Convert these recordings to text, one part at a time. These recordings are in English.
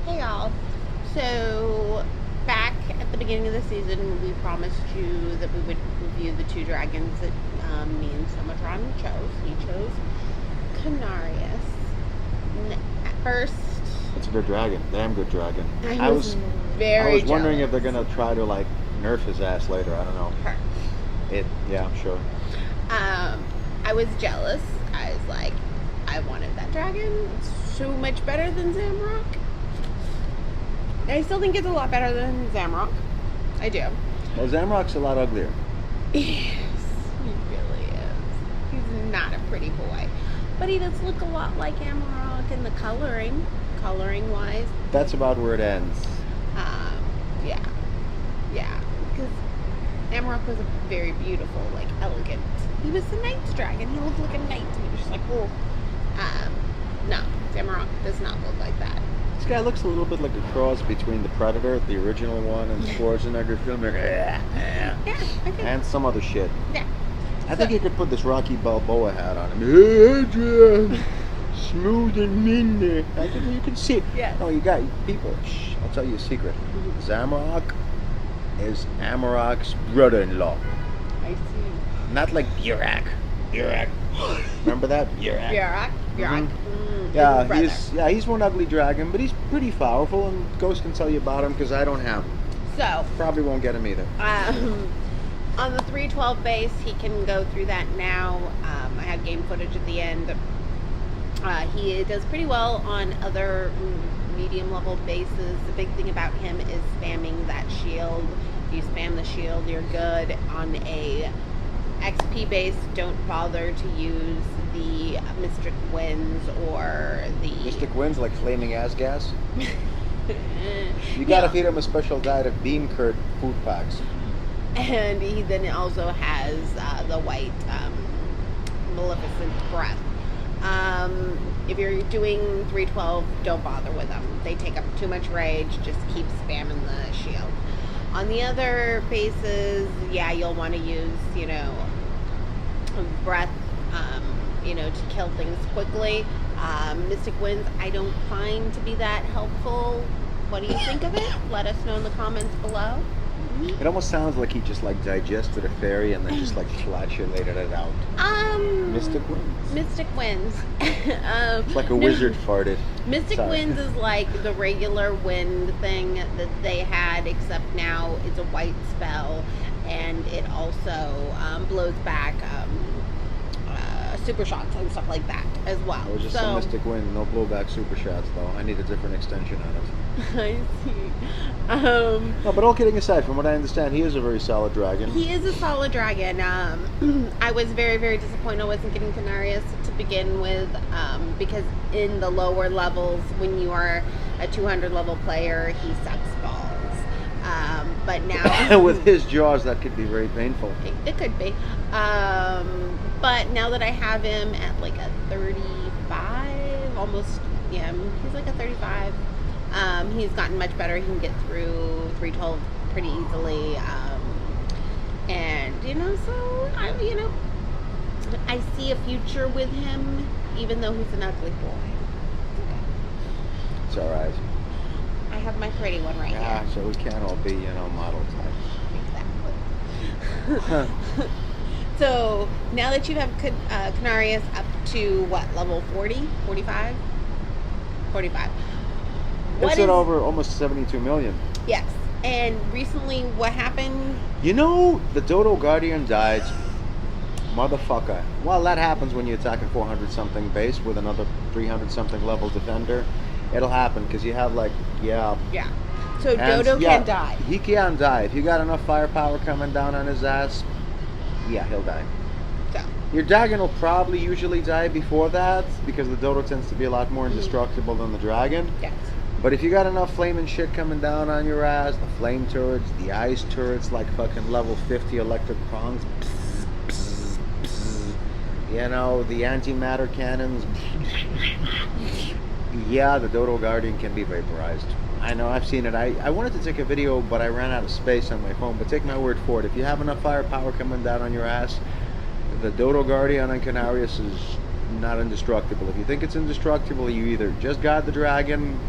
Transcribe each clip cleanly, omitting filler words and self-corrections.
Hey y'all. So back at the beginning of the season, we promised you that we would review the two dragons that me and Zamrok chose. He chose Kinnarius. At first, It's a good dragon. Damn good dragon. I was very I was wondering jealous. if they're gonna try to like nerf his ass later. I don't know. Her. Yeah, I'm sure. I was jealous. I was like, I wanted that dragon. It's so much better than Zamrok. I still think it's a lot better than Zamrok. I do. Well, Zamrok's a lot uglier. Yes, he really is. He's not a pretty boy. But he does look a lot like Amarok in the coloring wise. That's about where it ends. Yeah. Yeah. Because Amarok was a very beautiful, like, elegant. He was the knight's dragon. He looked like a knight to me. Just like, oh. No, Amarok does not look like that. This guy looks a little bit like a cross between the Predator, the original one, and the Schwarzenegger film, Yeah, I think. and some other shit. Yeah. I think you could put this Rocky Balboa hat on him. Hey, Adrian, smooth and mean. I think you can see it. Yes. No, you got people. Shh, I'll tell you a secret. Zamrok is Amarok's brother-in-law. I see. Not like Burak. Remember that? Burak. Burak. He's one ugly dragon, but he's pretty powerful, and Ghost can tell you about him because I don't have him. So, Probably won't get him either. on the 312 base, he can go through that now. I have game footage at the end. He does pretty well on other medium level bases. The big thing about him is spamming that shield. If you spam the shield, you're good. On a XP base, don't bother to use the Mystic Winds or the... Mystic Winds like flaming ass gas. You gotta feed him a special diet of bean curd food packs. And he then also has the white Maleficent Breath. If you're doing 312, don't bother with them. They take up too much rage. Just keep spamming the shield. On the other bases, yeah, you'll want to use, breath, to kill things quickly. Mystic Winds, I don't find to be that helpful. What do you think of it? Let us know in the comments below. It almost sounds like he just like digested a fairy and then just like flatulated it out. Mystic Winds. Mystic Winds. It's like a wizard farted. Mystic Winds is like the regular wind thing that they had, except now it's a white spell, and it also blows back super shots and stuff like that as well. It was just a Mystic Wind, no blowback super shots though. I need a different extension on it. I see. No, but all kidding aside, from what I understand, he is a very solid dragon. He is a solid dragon. I was very, very disappointed I wasn't getting Kinnarius to begin with, because in the lower levels, when you are a 200 level player, he sucks balls. But now... With his jaws, that could be very painful. It could be. But now that I have him at like a 35, almost, yeah, he's like a 35. He's gotten much better. He can get through 312 pretty easily. And, so, I see a future with him, even though he's an ugly boy. It's alright. I have my pretty one right Yeah, here. so we can't all be, model types. Exactly. So, now that you have Kinnarius up to, what, level 40? 45? 45. It's at over almost 72 million. Yes. And recently, what happened? The Dodo Guardian died. Motherfucker. Well, that happens when you attack a 400-something base with another 300-something level defender. It'll happen, because you have, Yeah. So, Dodo can die. He can die. If you got enough firepower coming down on his ass, yeah, he'll die. So. Your dragon will probably usually die before that, because the Dodo tends to be a lot more indestructible than the dragon. Yes. But if you got enough flaming shit coming down on your ass, the flame turrets, the ice turrets, like fucking level 50 electric prongs, the antimatter cannons, yeah, the Dodo Guardian can be vaporized. I know, I've seen it. I wanted to take a video, but I ran out of space on my phone. But take my word for it, if you have enough firepower coming down on your ass, the Dodo Guardian on Kinnarius is not indestructible. If you think it's indestructible, you either just guard the dragon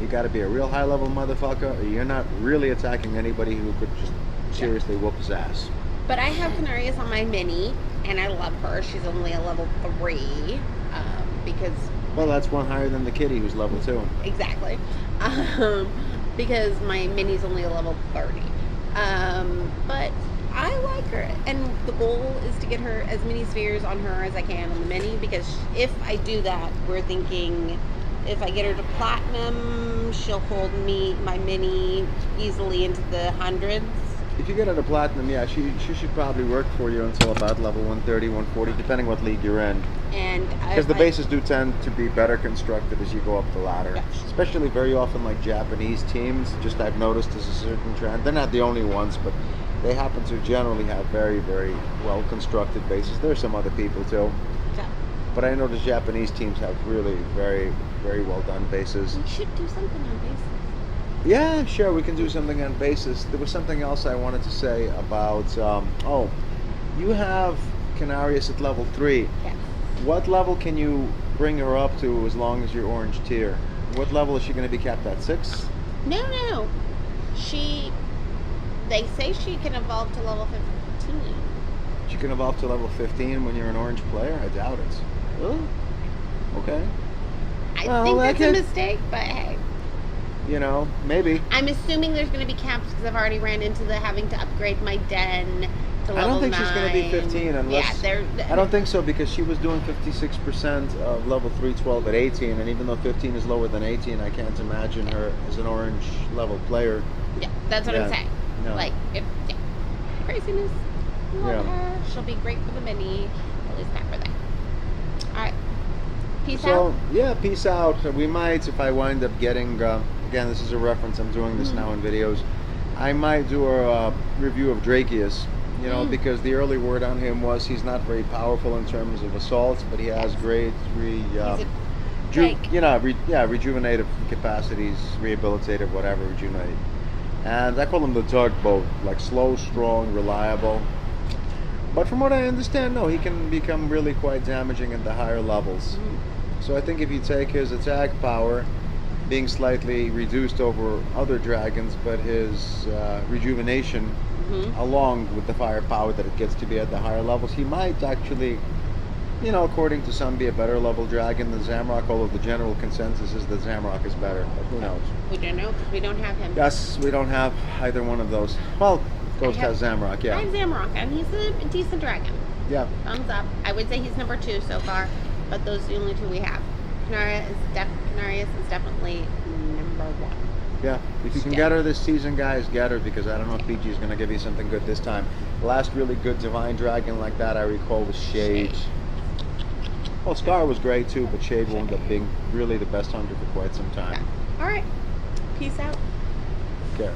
You got to be a real high level motherfucker, or you're not really attacking anybody who could just seriously whoop his ass. But I have Kinnarius on my mini, and I love her. She's only a level 3, because... Well, that's one higher than the kitty who's level 2. Exactly. Because my mini's only a level 30. But I like her, and the goal is to get her as many spheres on her as I can on the mini, because if I do that, we're thinking if I get her to platinum, she'll hold my mini easily into the hundreds. If you get her to platinum, yeah, she should probably work for you until about level 130, 140, depending what league you're in. And because the bases do tend to be better constructed as you go up the ladder. Yes. Especially very often like Japanese teams, just I've noticed as a certain trend. They're not the only ones, but they happen to generally have very, very well constructed bases. There are some other people too. Yeah. But I know the Japanese teams have really very, very well done bases. We should do something on bases. Yeah, sure, we can do something on basis. There was something else I wanted to say about, you have Kinnarius at level 3. Yes. What level can you bring her up to as long as you're orange tier? What level is she going to be capped at? 6? No. They say she can evolve to level 15. She can evolve to level 15 when you're an orange player? I doubt it. Really? Okay. I think that's a mistake, but hey. You know, maybe. I'm assuming there's going to be caps because I've already ran into the having to upgrade my den to level 9. I don't think she's going to be 15 unless... Yeah, I don't think so, because she was doing 56% of level 312 at 18, and even though 15 is lower than 18, I can't imagine her as an orange level player. Yeah, that's what I'm saying. No. Like, craziness. Love her. She'll be great for the mini. At least not for that. Alright. Peace out. Yeah, peace out. We might, if I wind up getting... again, this is a reference. I'm doing this now in videos. I might do a review of Drakius, you know, because the early word on him was he's not very powerful in terms of assaults, but he has great rejuvenative capacities, rehabilitative, whatever, rejuvenate. And I call him the tugboat, like slow, strong, reliable. But from what I understand, no, he can become really quite damaging at the higher levels. So I think if you take his attack power being slightly reduced over other dragons, but his rejuvenation along with the firepower that it gets to be at the higher levels, he might actually, you know, according to some, be a better level dragon than Zamrok, although the general consensus is that Zamrok is better, but who knows? We don't know because we don't have him. Yes, we don't have either one of those. Well, Ghost has Zamrok, yeah. I have Zamrok, and he's a decent dragon. Yeah. Thumbs up. I would say he's number 2 so far, but those are the only 2 we have. Kinnarius is definitely number 1. Yeah, if you can get her this season, guys, get her, because I don't know if PG is going to give you something good this time. The last really good Divine Dragon like that I recall was Shade. Well, Scar was great too, but Shade wound up being really the best hunter for quite some time. Yeah. Alright, peace out. Care.